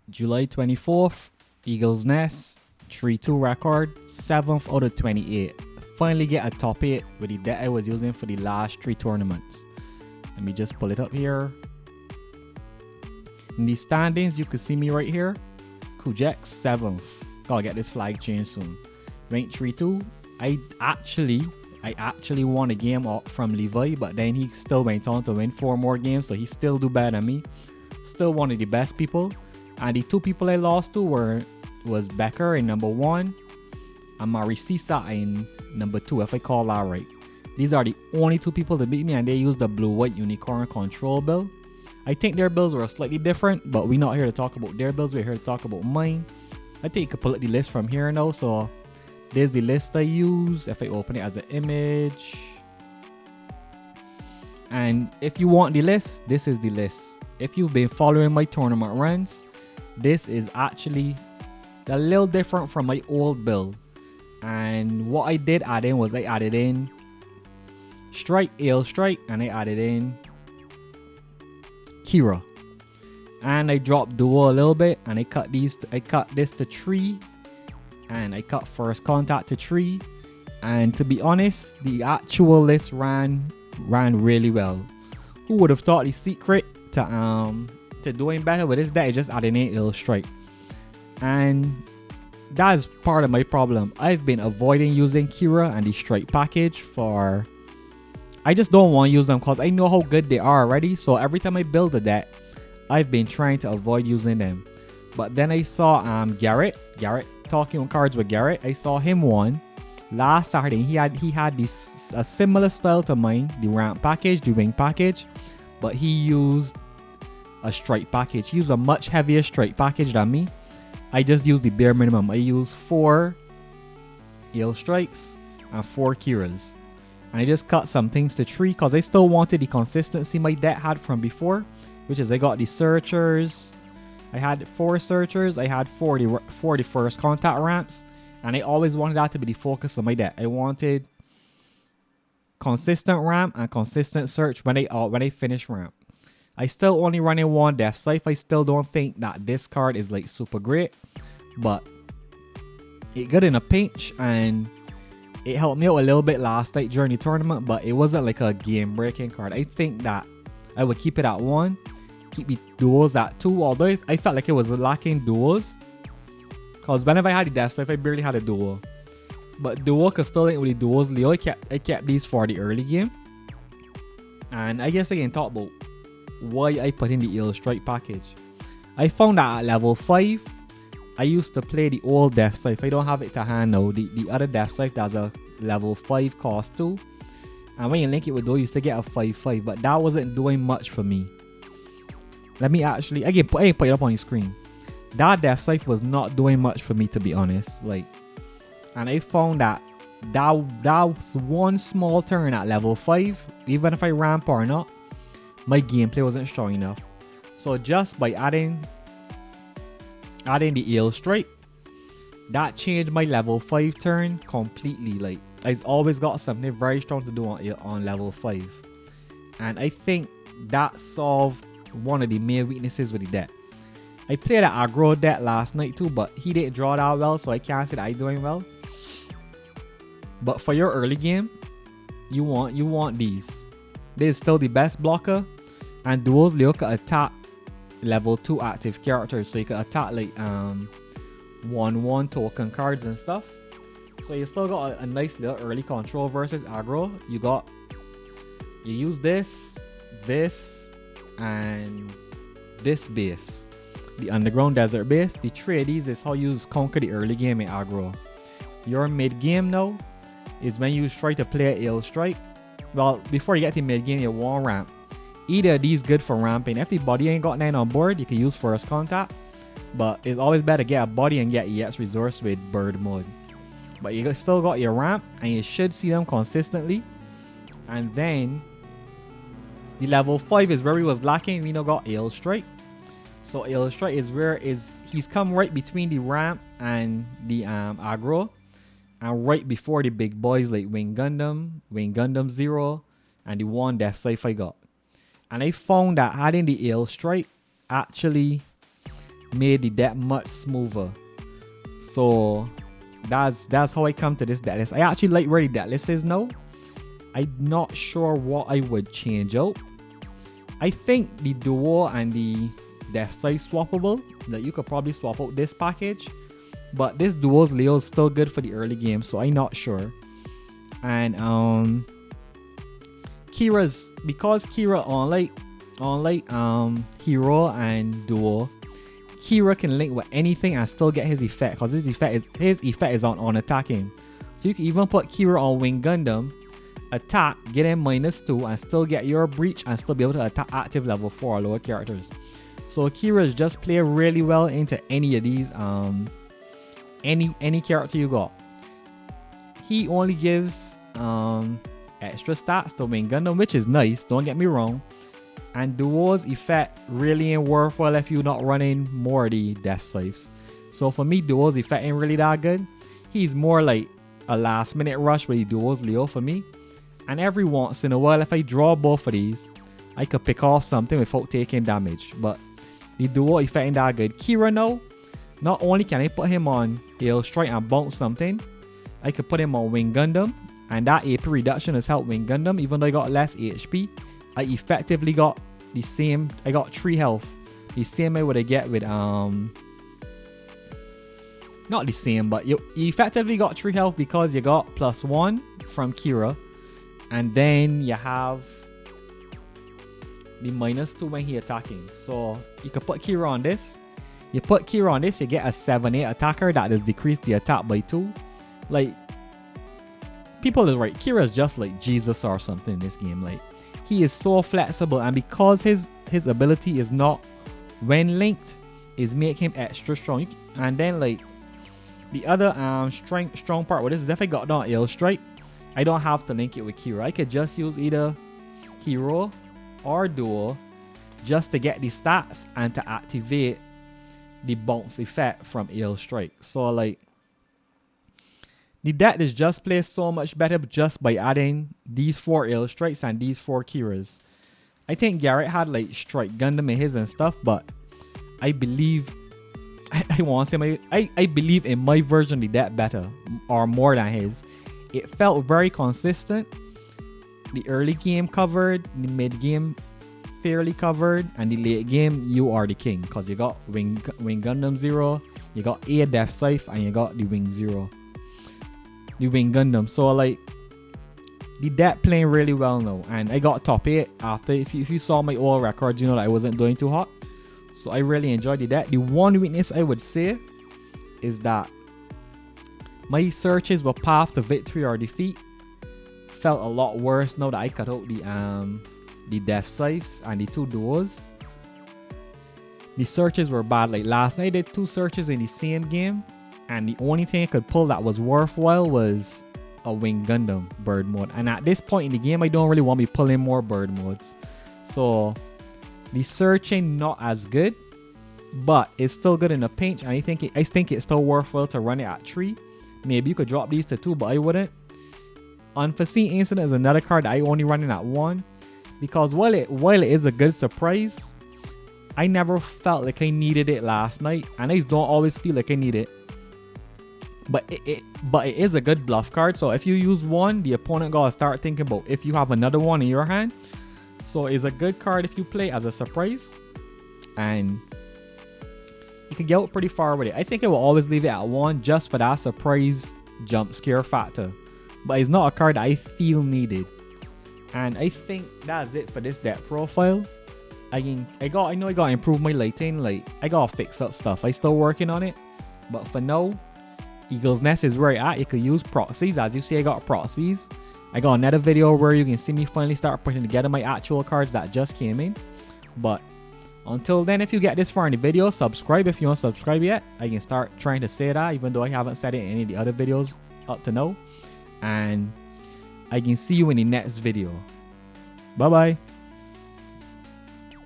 July 24th, Eagles Nest, 3-2 record, 7th out of 28. Finally get a top 8 with the deck I was using for the last 3 tournaments. Let me just pull it up here. In the standings, you can see me right here. Kujek 7th. Gotta get this flag changed soon. Rank 3-2. I actually won a game from Levi, but then he still went on to win 4 more games, so he still do better than me. Still one of the best people. And the 2 people I lost to was Becker in number 1 and Marisisa in number 2, if I call that right. These are the only 2 people to beat me, and they used the blue-white unicorn control build. I think their builds were slightly different, but we're not here to talk about their builds. We're here to talk about mine. I think you can pull up the list from here now. So there's the list I use. If I open it as an image, and if you want the list, this is the list. If you've been following my tournament runs, this is actually a little different from my old build. And what I did add in was I added in Strike, Ale Strike, and I added in Kira. And I dropped Duo a little bit, and I cut this to 3, and I cut First Contact to 3. And to be honest, the actual list ran really well. Who would have thought the secret to doing better with this deck is just adding in Ale Strike? And that's part of my problem. I've been avoiding using Kira and the Strike package for... I just don't want to use them because I know how good they are already. So every time I build a deck, I've been trying to avoid using them. But then I saw Garrett talking on cards with Garrett. I saw him one last Saturday. He had this a similar style to mine, the ramp package, the wing package, but he used a strike package. He used a much heavier strike package than me. I just used the bare minimum. I used 4 Ale Strikes and 4 Kiras. And I just cut some things to 3 because I still wanted the consistency my deck had from before, which is I got the Searchers. I had 4 Searchers. I had 40 First Contact ramps. And I always wanted that to be the focus of my deck. I wanted consistent ramp and consistent search when I finish ramp. I still only running 1 Death Scythe. I still don't think that this card is like super great, but it good in a pinch, and it helped me out a little bit last night during the tournament, but it wasn't like a game breaking card. I think that I would keep it at 1, keep the duos at 2, although I felt like it was lacking duos, because whenever I had the Death Scythe, I barely had a duo. But duo could still link with the duos. Leo, I kept these for the early game. And I guess I can talk about why I put in the Ale Strike package. I found that at level 5, I used to play the old Death Scythe. I don't have it to hand now. The other Death Scythe, that's a level 5 cost 2. And when you link it with those, you used to get a 5/5. But that wasn't doing much for me. Let me actually, again, put it up on the screen. That Death Scythe was not doing much for me, to be honest. And I found that was one small turn at level 5, even if I ramp or not, my gameplay wasn't strong enough. So just by adding the Ale Strike, that changed my level 5 turn completely. I've always got something very strong to do on level 5. And I think that solved one of the main weaknesses with the deck. I played an aggro deck last night too, but he didn't draw that well, so I can't say that I'm doing well. But for your early game, you want these. This is still the best blocker, and duos Leo can attack level 2 active characters, so you can attack like 1/1 token cards and stuff. So you still got a nice little early control versus aggro. You use this, and this base, the underground desert base. The 3 of these is how you conquer the early game in aggro. Your mid game now is when you try to play Ale Strike. Well, before you get to mid game, you want ramp. Either of these good for ramping. If the body ain't got 9 on board, you can use First Contact. But it's always better to get a body and get EX resource with bird mode. But you still got your ramp, and you should see them consistently. And then the level 5 is where we was lacking. We now got Ale Strike. So Ale Strike is where he's come right between the ramp and the aggro, and right before the big boys like Wing Gundam 0, and the 1 Death Scythe I got. And I found that adding the Ale Strike actually made the deck much smoother. So that's how I come to this deck list. I actually like where the deck list is now. I'm not sure what I would change out. I think the duo and the death size swappable, that you could probably swap out this package. But this duo's Leo is still good for the early game, so I'm not sure. And Kira's, because Kira unlike Hero and Duo, Kira can link with anything and still get his effect, because his effect is on attacking. So you can even put Kira on Wing Gundam, attack, get him -2, and still get your breach and still be able to attack active level 4 or lower characters. So Kira's just play really well into any of these any character you got. He only gives extra stats to Wing Gundam, which is nice, don't get me wrong. And Duo's effect really ain't worthwhile if you're not running more of the death saves. So for me, Duo's effect ain't really that good. He's more like a last minute rush with the Duo's Leo for me. And every once in a while, if I draw both of these, I could pick off something without taking damage. But the Duo effect ain't that good. Kira now, not only can I put him on Air Strike and bounce something, I could put him on Wing Gundam. And that AP reduction has helped Wing Gundam, even though I got less HP. I effectively got the same, I got 3 health. The same I would get with, not the same, but you effectively got 3 health because you got +1 from Kira. And then you have the -2 when he attacking. So you could put Kira on this. You put Kira on this, you get a 7-8 attacker that has decreased the attack by 2. Like, people are right, Kira's just like Jesus or something in this game. Like, he is so flexible, and because his ability is not when linked, is make him extra strong. And then like the other strong part with this is if I got down Air Strike, I don't have to link it with Kira. I could just use either Hero or Duo just to get the stats and to activate the bounce effect from Air Strike. So like, the deck is just placed so much better just by adding these 4 Air Strikes and these 4 Kiras. I think Garrett had like Strike Gundam in his and stuff, but I believe I want to say I believe in my version of the deck better or more than his. It felt very consistent. The early game covered, the mid game fairly covered, and the late game you are the king because you got Wing Gundam 0, you got A Death Scythe, and you got the Wing 0. The Wing Gundam. So like, the deck playing really well now, and I got top 8 after. If you saw my old records, you know that I wasn't doing too hot. So I really enjoyed the deck. The one weakness I would say is that my searches with path to victory or defeat felt a lot worse now that I cut out the death scythes and the 2 duos. The searches were bad. Like last night I did 2 searches in the same game, and the only thing I could pull that was worthwhile was a Wing Gundam bird mode. And at this point in the game, I don't really want to be pulling more bird modes. So the searching not as good, but it's still good in a pinch. And I think it's still worthwhile to run it at 3. Maybe you could drop these to 2, but I wouldn't. Unforeseen Incident is another card that I only running at 1. Because while it is a good surprise, I never felt like I needed it last night. And I just don't always feel like I need it. But it is a good bluff card. So if you use one, the opponent gotta start thinking about if you have another one in your hand. So it's a good card if you play as a surprise. And you can get out pretty far with it. I think I will always leave it at 1 just for that surprise jump scare factor. But it's not a card that I feel needed. And I think that's it for this deck profile. I know I gotta improve my lighting. Like, I gotta fix up stuff. I still working on it. But for now, Eagle's Nest is where you're at. You can use proxies. As you see, I got proxies. I got another video where you can see me finally start putting together my actual cards that just came in. But until then, if you get this far in the video, subscribe if you don't subscribe yet. I can start trying to say that, even though I haven't said it in any of the other videos up to now. And I can see you in the next video. Bye bye.